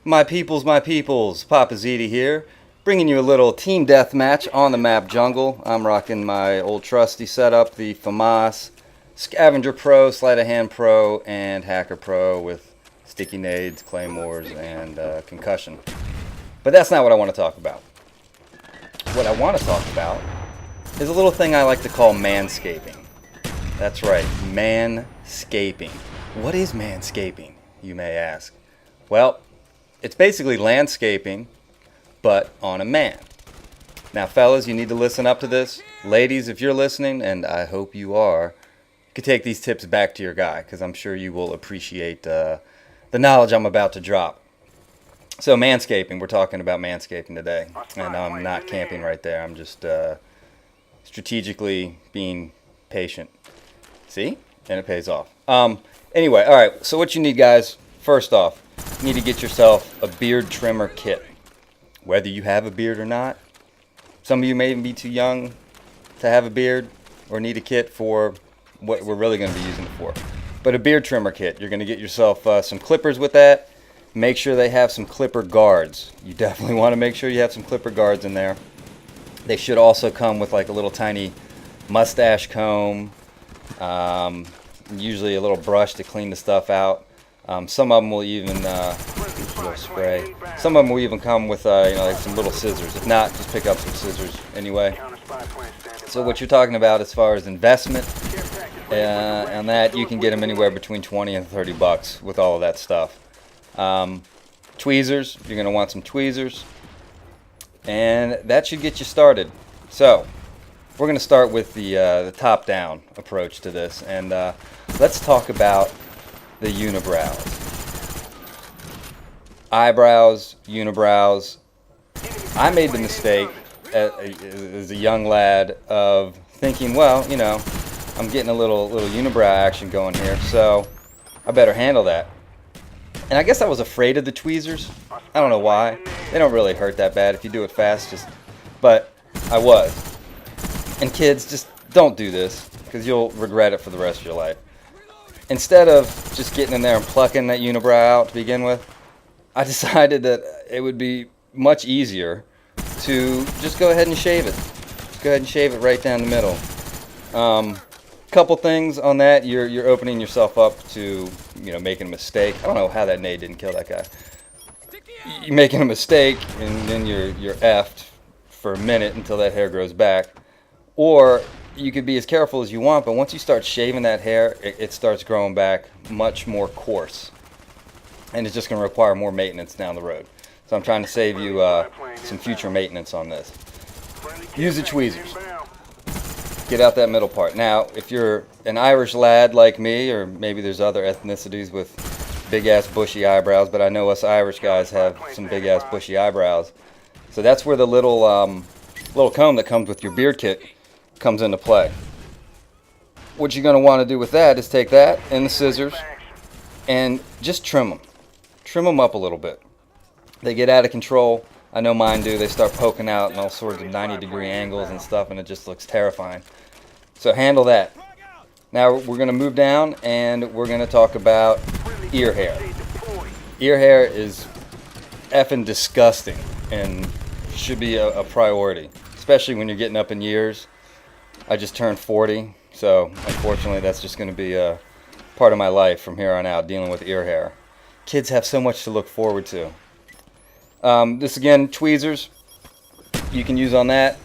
My peoples, Papa Ziti here, bringing you a little team deathmatch on the map jungle. I'm rocking my old trusty setup, the FAMAS Scavenger Pro, Sleight of Hand Pro, and Hacker Pro with sticky nades, claymores, and concussion. But that's not what I want to talk about. What I want to talk about is a little thing I like to call manscaping. That's right, manscaping. What is manscaping, you may ask? Well, it's basically landscaping, but on a man. Now, fellas, you need to listen up to this. Ladies, if you're listening, and I hope you are, you can take these tips back to your guy, because I'm sure you will appreciate the knowledge I'm about to drop. So, manscaping. We're talking about manscaping today, and I'm not camping right there. I'm just strategically being patient. See? And it pays off. Anyway, all right. So, what you need, guys, first off, you need to get yourself a beard trimmer kit. Whether you have a beard or not. Some of you may even be too young to have a beard or need a kit for what we're really going to be using it for. But a beard trimmer kit. You're going to get yourself some clippers with that. Make sure they have some clipper guards. You definitely want to make sure you have some clipper guards in there. They should also come with like a little tiny mustache comb. Usually a little brush to clean the stuff out. Some of them will even spray. Some of them will even come with like some little scissors. If not, just pick up some scissors anyway. So what you're talking about as far as investment, and that you can get them anywhere between 20 and 30 bucks with all of that stuff. Tweezers, you're going to want some tweezers, and that should get you started. So we're going to start with the top-down approach to this, and let's talk about the unibrows. Eyebrows, unibrows. I made the mistake as a young lad of thinking, well, you know, I'm getting a little unibrow action going here, so I better handle that. And I guess I was afraid of the tweezers. I don't know why. They don't really hurt that bad if you do it fast, but I was. And kids, just don't do this, because you'll regret it for the rest of your life. Instead of just getting in there and plucking that unibrow out to begin with, I decided that it would be much easier to just go ahead and shave it. Just go ahead and shave it right down the middle. Couple things on that. You're opening yourself up to, making a mistake. I don't know how that nade didn't kill that guy. You're making a mistake, and then you're effed for a minute until that hair grows back. Or you could be as careful as you want, but once you start shaving that hair, it starts growing back much more coarse. And it's just going to require more maintenance down the road. So I'm trying to save you some future maintenance on this. Use the tweezers. Get out that middle part. Now, if you're an Irish lad like me, or maybe there's other ethnicities with big-ass bushy eyebrows, but I know us Irish guys have some big-ass bushy eyebrows. So that's where the little comb that comes with your beard kit comes into play. What you're going to want to do with that is take that and the scissors and just trim them. Trim them up a little bit. They get out of control. I know mine do. They start poking out in all sorts of 90-degree angles and stuff, and it just looks terrifying. So handle that. Now we're going to move down, and we're going to talk about ear hair. Ear hair is effing disgusting and should be a priority, especially when you're getting up in years. I just turned 40, so unfortunately that's just going to be a part of my life from here on out, dealing with ear hair. Kids have so much to look forward to. This again, tweezers, you can use on that.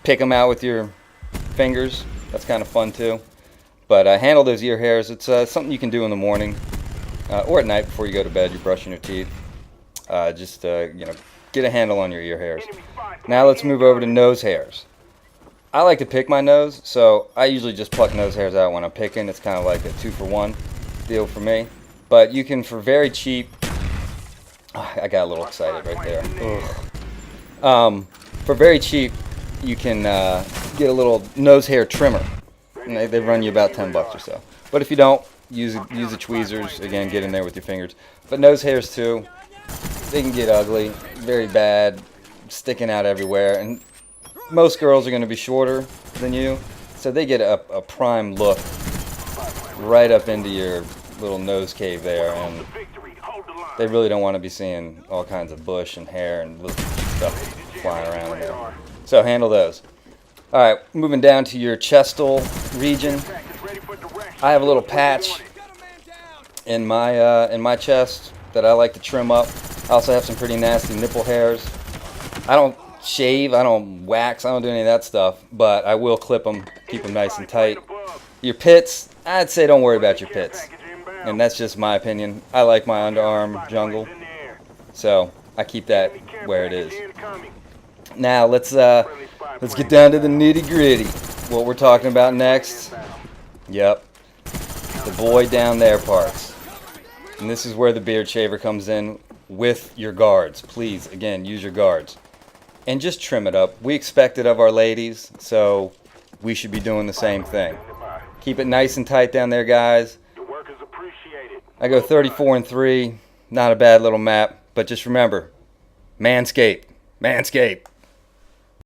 Pick them out with your fingers. That's kind of fun too. But handle those ear hairs. It's something you can do in the morning or at night before you go to bed. You're brushing your teeth. Just get a handle on your ear hairs. Now let's move over to nose hairs. I like to pick my nose, so I usually just pluck nose hairs out when I'm picking. It's kind of like a 2-for-1 deal for me. But you can, for very cheap, I got a little excited right there. For very cheap, you can get a little nose hair trimmer. And they run you about 10 bucks or so. But if you don't, use the tweezers. Again, get in there with your fingers. But nose hairs too, they can get ugly, very bad, sticking out everywhere. And most girls are going to be shorter than you, so they get a prime look right up into your little nose cave there, and They really don't want to be seeing all kinds of bush and hair and stuff flying around in there. So handle those. All right, moving down to your chestal region. I have a little patch in my chest that I like to trim up. I also have some pretty nasty nipple hairs. I don't shave, I don't wax, I don't do any of that stuff, but I will clip them, keep them nice and tight. Your pits, I'd say don't worry about your pits. And that's just my opinion. I like my underarm jungle, so I keep that where it is. Now let's get down to the nitty gritty. What we're talking about next? Yep, the boy down there parts. And this is where the beard shaver comes in with your guards. Please, again, use your guards. And just trim it up. We expect it of our ladies, so we should be doing the same thing. Keep it nice and tight down there, guys. I go 34-3. Not a bad little map, but just remember, Manscaped. Manscaped.